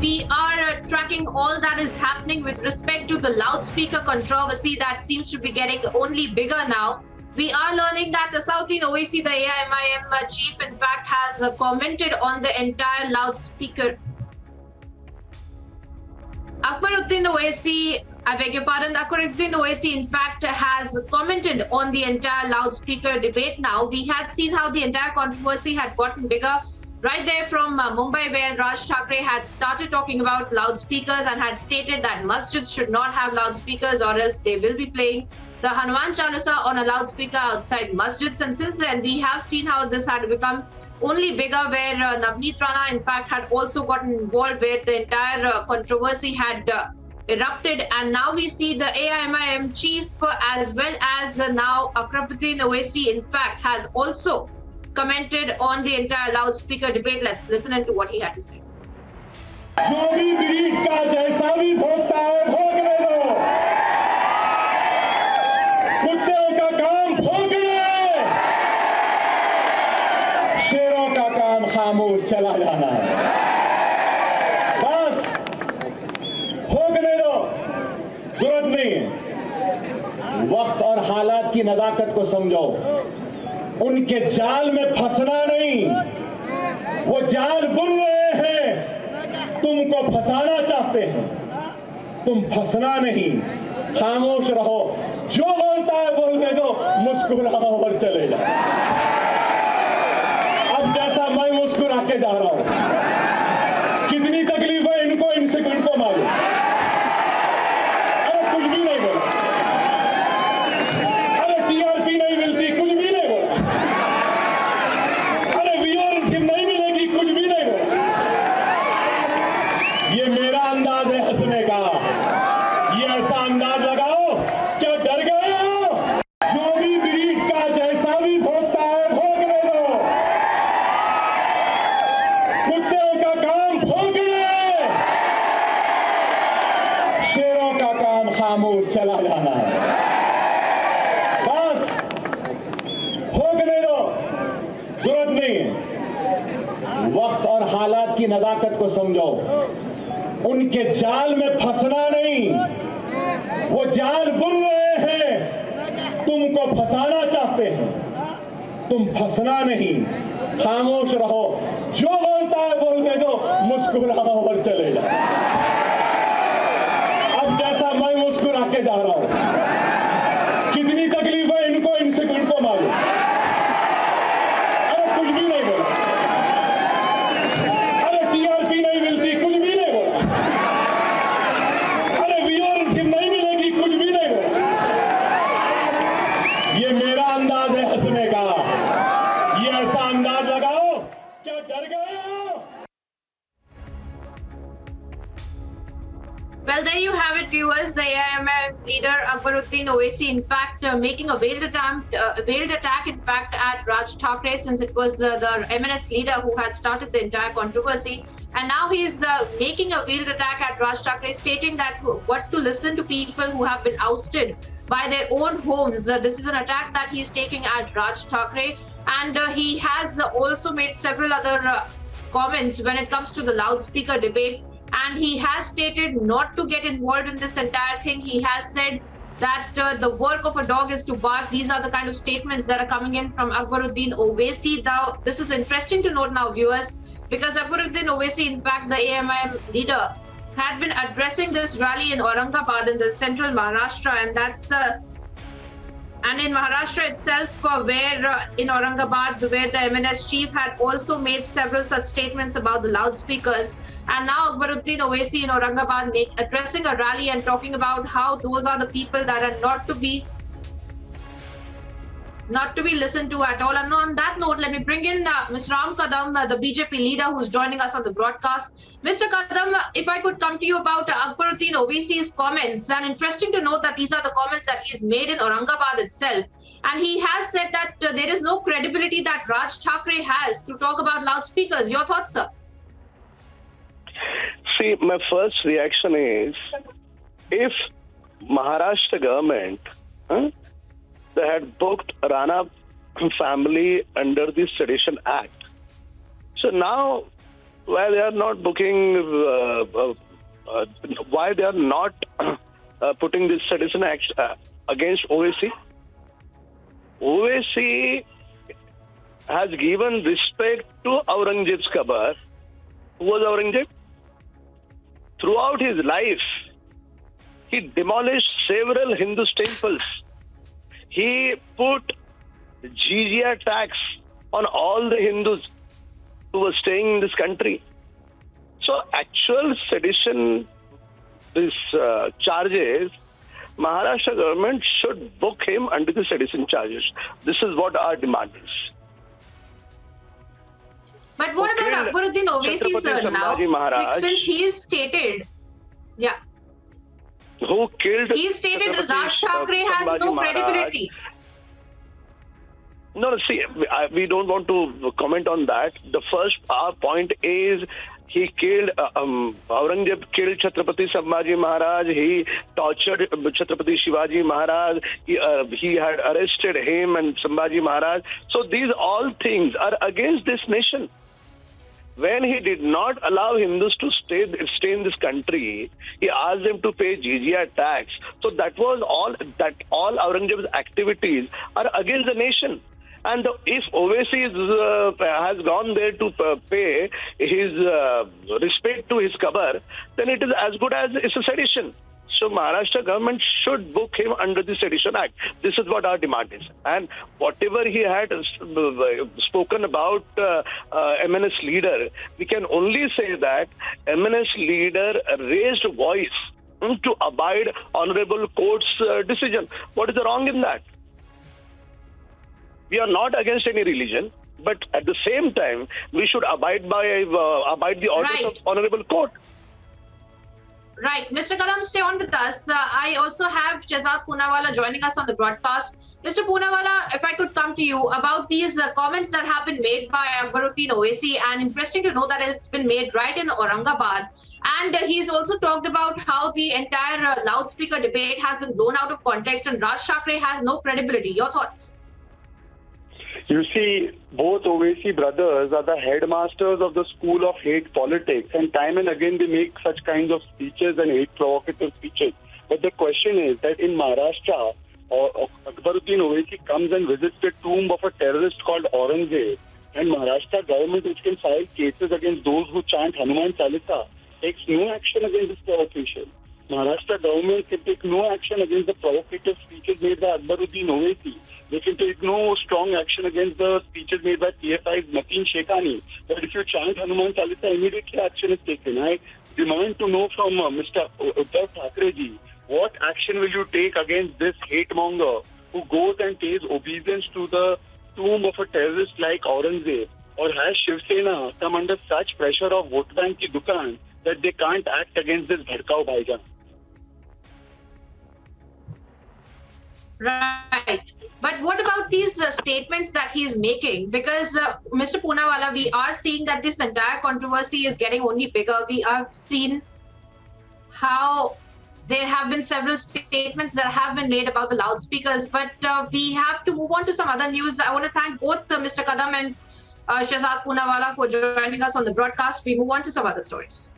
we are tracking all that is happening with respect to the loudspeaker controversy that seems to be getting only bigger now. We are learning that Asauddin Owaisi, the AIMIM chief, in fact, has commented on the entire loudspeaker. Akbaruddin Owaisi, I beg your pardon, Akbaruddin Owaisi, in fact, has commented on the entire loudspeaker debate now. We had seen how the entire controversy had gotten bigger right there from Mumbai, where Raj Thackeray had started talking about loudspeakers and had stated that masjids should not have loudspeakers or else they will be playing the Hanuman Chalisa on a loudspeaker outside masjids. And since then, we have seen how this had become only bigger, where Navneet Rana, in fact, had also gotten involved, where the entire controversy had erupted. And now we see the AIMIM chief as well as now Akbaruddin Owaisi, in fact, has also commented on the entire loudspeaker debate. Let's listen into what he had to say. जो भी breed का जैसा भी भोगता है भोगने दो, कुत्तों का काम भोगने, शेरों का काम खामोश चला जाना है। बस भोगने दो, जरूरत नहीं है। वक्त और हालात की नजाकत को समझो, उनके जाल में फंसना नहीं, वो जाल बुन रहे हैं, तुमको फंसाना चाहते हैं, तुम फंसना नहीं, खामोश रहो, जो बोलता है बोलने दो, मुस्कुराओ और चले जाओ। अब जैसा मैं मुस्कुरा के जा रहा हूं, कितनी तकलीफ है इनको, इनको मालूम। अरे कुछ भी नहीं बोला, अरे टीआरपी नहीं मिलती, कुछ भी नहीं बोला, अरे व्यूअरशिप नहीं मिलेगी, कुछ भी नहीं बोला। ये मेरा अंदाज है हंसने का, ये ऐसा अंदाज लगाओ क्या डर गए हो? जो भी ब्रीड का जैसा भी भोगता है भोगने दो, कुत्तों का काम भोगने, शेरों का काम खामोश चला जाना है। बस भोगने दो, जरूरत नहीं है। वक्त और हालात की नजाकत को समझो, उनके जाल में फंसना नहीं, वो जाल बुन रहे हैं, तुमको फंसाना चाहते हैं, तुम फंसना नहीं, खामोश रहो, जो बोलता है बोलने दो, मुस्कुराओ और चले जाओ। अब जैसा मैं मुस्कुरा के जा रहा हूं, कितनी तकलीफ है इनको मालूम। अरे कुछ भी नहीं बोला, अरे टीआरपी नहीं मिलती, कुछ भी नहीं बोला, अरे व्यूअरशिप नहीं मिलेगी, कुछ भी नहीं बोला। ये मेरा अंदाज है हंसने का, ये ऐसा अंदाज लगाओ क्या डर गए हो? Well, there you have it, viewers. The AIMIM leader Akbaruddin Owaisi, in fact, making a veiled attack, in fact, at Raj Thackeray, since it was the MNS leader who had started the entire controversy. And now he's making a veiled attack at Raj Thackeray, stating that what to listen to people who have been ousted by their own homes. This is an attack that he's taking at Raj Thackeray. And he has also made several other comments when it comes to the loudspeaker debate. And he has stated not to get involved in this entire thing. He has said that the work of a dog is to bark. These are the kind of statements that are coming in from Akbaruddin Owaisi. Now, this is interesting to note now, viewers, because Akbaruddin Owaisi, in fact, the AIMIM leader, had been addressing this rally in Aurangabad in the central Maharashtra, and that's and in Maharashtra itself, where in Aurangabad, where the MNS chief had also made several such statements about the loudspeakers. And now Akbaruddin Owaisi in Aurangabad addressing a rally and talking about how those are the people that are not to be listened to at all. And on that note, let me bring in Mr. Ram Kadam, the BJP leader who's joining us on the broadcast. Mr. Kadam, if I could come to you about Akbaruddin Owaisi's comments, and interesting to note that these are the comments that he's made in Aurangabad itself. And he has said that there is no credibility that Raj Thackeray has to talk about loudspeakers. Your thoughts, sir? See, my first reaction is, if Maharashtra government they had booked Rana family under the Sedition Act. So now why they are not booking, why they are not putting this sedition act against Owaisi. Owaisi has given respect to Aurangzeb's Kabar. Who was Aurangzeb? Throughout his life, he demolished several Hindu temples. He put jizya tax on all the Hindus who were staying in this country. So actual sedition, these charges, Maharashtra government should book him under the sedition charges. This is what our demand is. But what about Akbaruddin Owaisi, sir, now? Maharaj, Since he's stated, yeah. Who killed? He stated that Raj Thackeray has no credibility. No, see, we don't want to comment on that. The first point is he killed, Aurangzeb killed Chhatrapati Sambhaji Maharaj, he tortured Chhatrapati Shivaji Maharaj, he had arrested him and Sambhaji Maharaj. So these all things are against this nation. When he did not allow Hindus to stay in this country, he asked them to pay jizya tax. So that was all Aurangzeb's activities are against the nation. And if Owaisi has gone there to pay his respect to his kabar, then it is as good as it's a sedition. So Maharashtra government should book him under the Sedition Act. This is what our demand is. And whatever he had spoken about MNS leader, we can only say that MNS leader raised voice to abide honorable court's decision. What is the wrong in that? We are not against any religion, but at the same time, we should abide the orders of honorable court. Right. Mr. Kalam, stay on with us. I also have Shehzad Poonawalla joining us on the broadcast. Mr. Poonawalla, if I could come to you about these comments that have been made by Akbaruddin Owaisi, and interesting to know that it's been made right in Aurangabad. And he's also talked about how the entire loudspeaker debate has been blown out of context and Raj Thackeray has no credibility. Your thoughts? You see, both Owaisi brothers are the headmasters of the school of hate politics, and time and again they make such kinds of speeches and hate provocative speeches. But the question is that in Maharashtra, Akbaruddin Owaisi comes and visits the tomb of a terrorist called Aurangzeb, and Maharashtra government, which can file cases against those who chant Hanuman Chalisa, takes no action against this provocation. Maharashtra government can take no action against the provocative speeches made by Akbaruddin Owaisi. They can take no strong action against the speeches made by PFI's Mateen Shekhani. But if you chant Hanuman Chalisa, immediately action is taken. I demand to know from Mr. Uddhav Thackeray ji, what action will you take against this hate monger who goes and pays obeisance to the tomb of a terrorist like Aurangzeb? Or has Shiv Sena come under such pressure of vote bank ki dukaan that they can't act against this bhadkao bhaijan? Right. But what about these statements that he's making? Because, Mr. Poonawalla, we are seeing that this entire controversy is getting only bigger. We have seen how there have been several statements that have been made about the loudspeakers. But we have to move on to some other news. I want to thank both Mr. Kadam and Shehzad Poonawalla for joining us on the broadcast. We move on to some other stories.